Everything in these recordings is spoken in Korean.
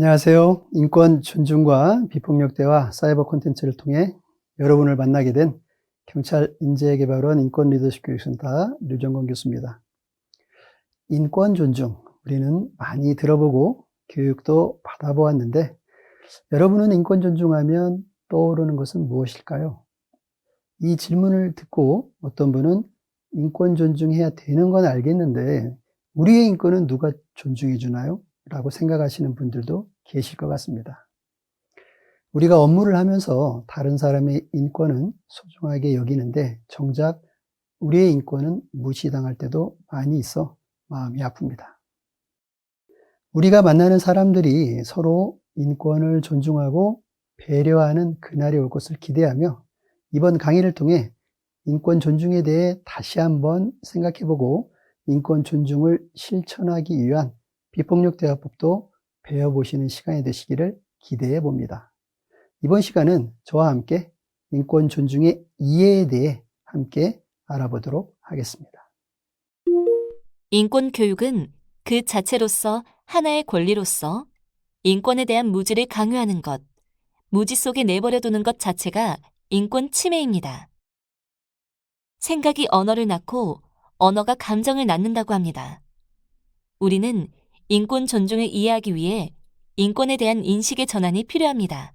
안녕하세요. 인권 존중과 비폭력 대화 사이버 콘텐츠를 통해 여러분을 만나게 된 경찰 인재개발원 인권 리더십 교육센터 류정건 교수입니다. 인권 존중, 우리는 많이 들어보고 교육도 받아보았는데 여러분은 인권 존중하면 떠오르는 것은 무엇일까요? 이 질문을 듣고 어떤 분은 인권 존중해야 되는 건 알겠는데 우리의 인권은 누가 존중해 주나요? 라고 생각하시는 분들도 계실 것 같습니다. 우리가 업무를 하면서 다른 사람의 인권은 소중하게 여기는데 정작 우리의 인권은 무시당할 때도 많이 있어 마음이 아픕니다. 우리가 만나는 사람들이 서로 인권을 존중하고 배려하는 그날이 올 것을 기대하며 이번 강의를 통해 인권 존중에 대해 다시 한번 생각해보고 인권 존중을 실천하기 위한 비폭력 대화법도 배워보시는 시간이 되시기를 기대해 봅니다. 이번 시간은 저와 함께 인권 존중의 이해에 대해 함께 알아보도록 하겠습니다. 인권 교육은 그 자체로서 하나의 권리로서 인권에 대한 무지를 강요하는 것, 무지 속에 내버려두는 것 자체가 인권 침해입니다. 생각이 언어를 낳고 언어가 감정을 낳는다고 합니다. 우리는 인권 존중을 이해하기 위해 인권에 대한 인식의 전환이 필요합니다.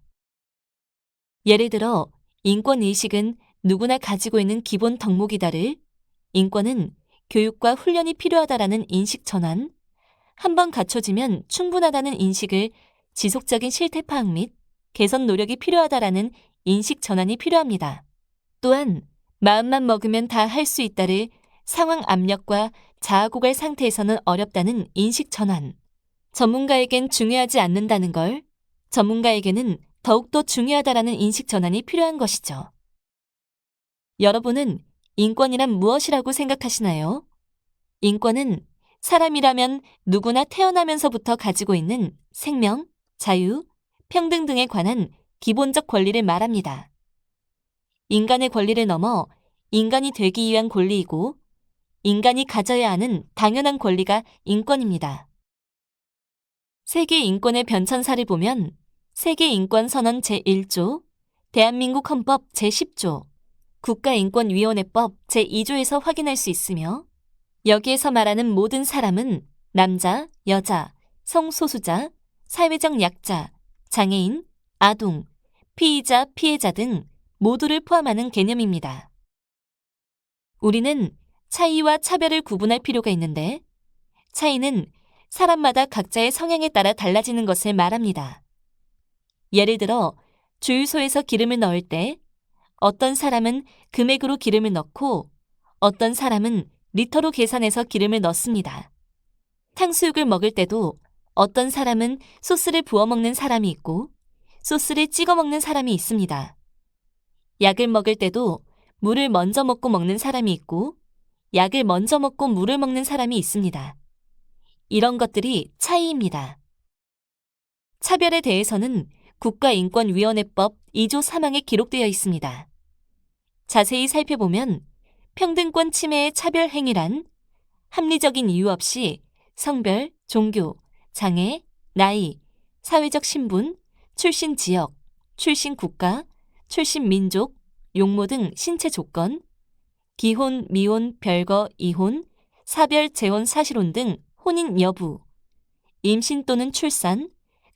예를 들어 인권의식은 누구나 가지고 있는 기본 덕목이다를 인권은 교육과 훈련이 필요하다라는 인식 전환, 한번 갖춰지면 충분하다는 인식을 지속적인 실태 파악 및 개선 노력이 필요하다라는 인식 전환이 필요합니다. 또한 마음만 먹으면 다 할 수 있다를 상황 압력과 자아 고갈 상태에서는 어렵다는 인식 전환, 전문가에겐 중요하지 않는다는 걸 전문가에게는 더욱더 중요하다라는 인식 전환이 필요한 것이죠. 여러분은 인권이란 무엇이라고 생각하시나요? 인권은 사람이라면 누구나 태어나면서부터 가지고 있는 생명, 자유, 평등 등에 관한 기본적 권리를 말합니다. 인간의 권리를 넘어 인간이 되기 위한 권리이고 인간이 가져야 하는 당연한 권리가 인권입니다. 세계 인권의 변천사를 보면 세계인권선언 제1조, 대한민국 헌법 제10조, 국가인권위원회법 제2조에서 확인할 수 있으며 여기에서 말하는 모든 사람은 남자, 여자, 성소수자, 사회적 약자, 장애인, 아동, 피의자, 피해자 등 모두를 포함하는 개념입니다. 우리는 차이와 차별을 구분할 필요가 있는데 차이는 사람마다 각자의 성향에 따라 달라지는 것을 말합니다. 예를 들어 주유소에서 기름을 넣을 때 어떤 사람은 금액으로 기름을 넣고 어떤 사람은 리터로 계산해서 기름을 넣습니다. 탕수육을 먹을 때도 어떤 사람은 소스를 부어 먹는 사람이 있고 소스를 찍어 먹는 사람이 있습니다. 약을 먹을 때도 물을 먼저 먹고 먹는 사람이 있고 약을 먼저 먹고 물을 먹는 사람이 있습니다. 이런 것들이 차이입니다. 차별에 대해서는 국가인권위원회법 2조 3항에 기록되어 있습니다. 자세히 살펴보면 평등권 침해의 차별 행위란 합리적인 이유 없이 성별, 종교, 장애, 나이, 사회적 신분, 출신 지역, 출신 국가, 출신 민족, 용모 등 신체 조건, 기혼, 미혼, 별거, 이혼, 사별, 재혼, 사실혼 등 혼인 여부, 임신 또는 출산,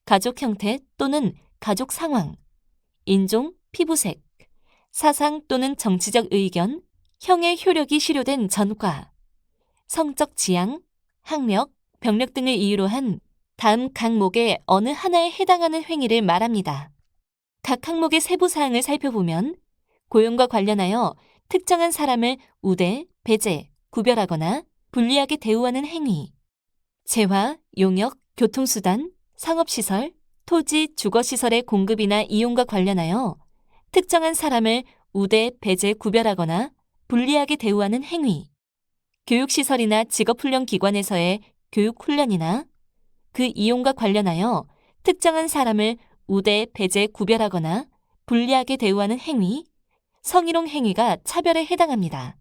가족 형태 또는 가족 상황, 인종, 피부색, 사상 또는 정치적 의견, 형의 효력이 실효된 전과, 성적 지향, 학력, 병력 등을 이유로 한 다음 항목의 어느 하나에 해당하는 행위를 말합니다. 각 항목의 세부 사항을 살펴보면 고용과 관련하여 특정한 사람을 우대, 배제, 구별하거나 불리하게 대우하는 행위, 재화, 용역, 교통수단, 상업시설, 토지, 주거시설의 공급이나 이용과 관련하여 특정한 사람을 우대, 배제, 구별하거나 불리하게 대우하는 행위, 교육시설이나 직업훈련기관에서의 교육훈련이나 그 이용과 관련하여 특정한 사람을 우대, 배제, 구별하거나 불리하게 대우하는 행위, 성희롱 행위가 차별에 해당합니다.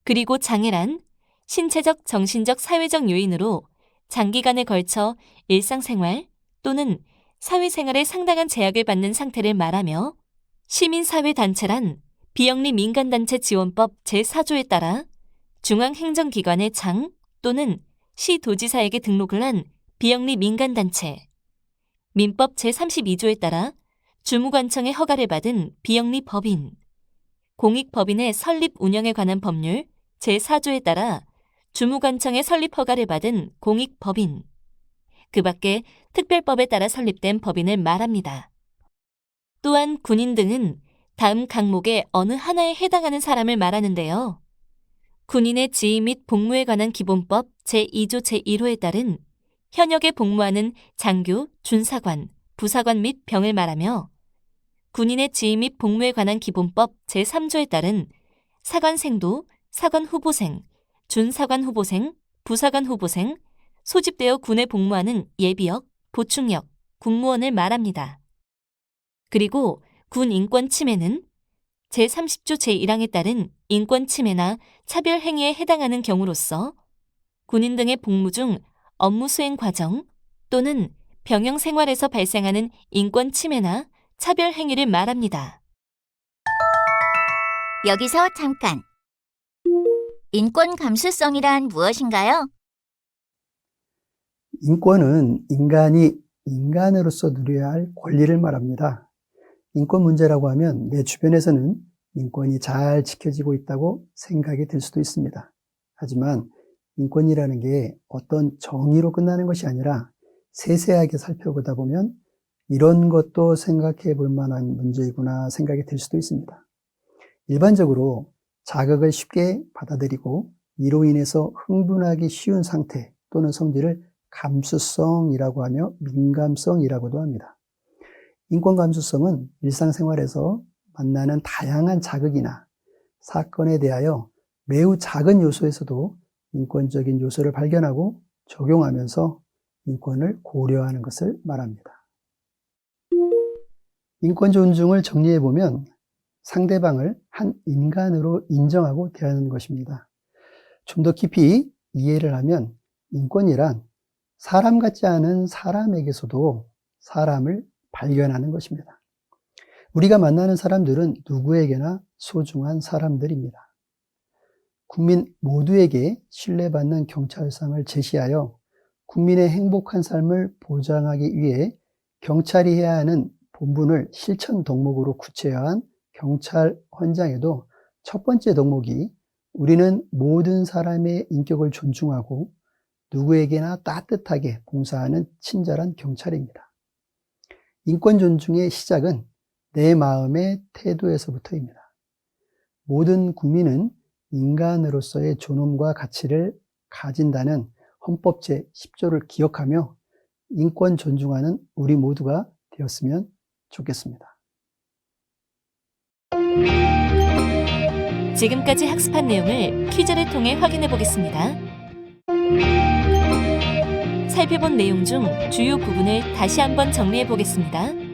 그리고 장애란 신체적, 정신적, 사회적 요인으로 장기간에 걸쳐 일상생활, 또는 사회생활에 상당한 제약을 받는 상태를 말하며 시민사회단체란 비영리 민간단체 지원법 제4조에 따라 중앙행정기관의 장 또는 시도지사에게 등록을 한 비영리 민간단체, 민법 제32조에 따라 주무관청의 허가를 받은 비영리 법인, 공익법인의 설립 운영에 관한 법률 제4조에 따라 주무관청의 설립 허가를 받은 공익법인, 그 밖에 특별법에 따라 설립된 법인을 말합니다. 또한 군인 등은 다음 항목의 어느 하나에 해당하는 사람을 말하는데요. 군인의 지위 및 복무에 관한 기본법 제2조 제1호에 따른 현역에 복무하는 장교, 준사관, 부사관 및 병을 말하며 군인의 지위 및 복무에 관한 기본법 제3조에 따른 사관생도, 사관후보생, 준사관후보생, 부사관후보생, 소집되어 군에 복무하는 예비역, 보충역, 군무원을 말합니다. 그리고 군 인권 침해는 제30조 제1항에 따른 인권 침해나 차별 행위에 해당하는 경우로서 군인 등의 복무 중 업무 수행 과정 또는 병영 생활에서 발생하는 인권 침해나 차별 행위를 말합니다. 여기서 잠깐. 인권 감수성이란 무엇인가요? 인권은 인간이 인간으로서 누려야 할 권리를 말합니다. 인권 문제라고 하면 내 주변에서는 인권이 잘 지켜지고 있다고 생각이 들 수도 있습니다. 하지만 인권이라는 게 어떤 정의로 끝나는 것이 아니라 세세하게 살펴보다 보면 이런 것도 생각해 볼 만한 문제이구나 생각이 들 수도 있습니다. 일반적으로 자극을 쉽게 받아들이고 이로 인해서 흥분하기 쉬운 상태 또는 성질을 감수성이라고 하며 민감성이라고도 합니다. 인권 감수성은 일상생활에서 만나는 다양한 자극이나 사건에 대하여 매우 작은 요소에서도 인권적인 요소를 발견하고 적용하면서 인권을 고려하는 것을 말합니다. 인권 존중을 정리해보면 상대방을 한 인간으로 인정하고 대하는 것입니다. 좀 더 깊이 이해를 하면 인권이란 사람 같지 않은 사람에게서도 사람을 발견하는 것입니다. 우리가 만나는 사람들은 누구에게나 소중한 사람들입니다. 국민 모두에게 신뢰받는 경찰상을 제시하여 국민의 행복한 삶을 보장하기 위해 경찰이 해야 하는 본분을 실천 덕목으로 구체화한 경찰 헌장에도 첫 번째 덕목이 우리는 모든 사람의 인격을 존중하고 누구에게나 따뜻하게 봉사하는 친절한 경찰입니다. 인권 존중의 시작은 내 마음의 태도에서부터입니다. 모든 국민은 인간으로서의 존엄과 가치를 가진다는 헌법 제10조를 기억하며 인권 존중하는 우리 모두가 되었으면 좋겠습니다. 지금까지 학습한 내용을 퀴즈를 통해 확인해 보겠습니다. 살펴본 내용 중 주요 부분을 다시 한번 정리해 보겠습니다.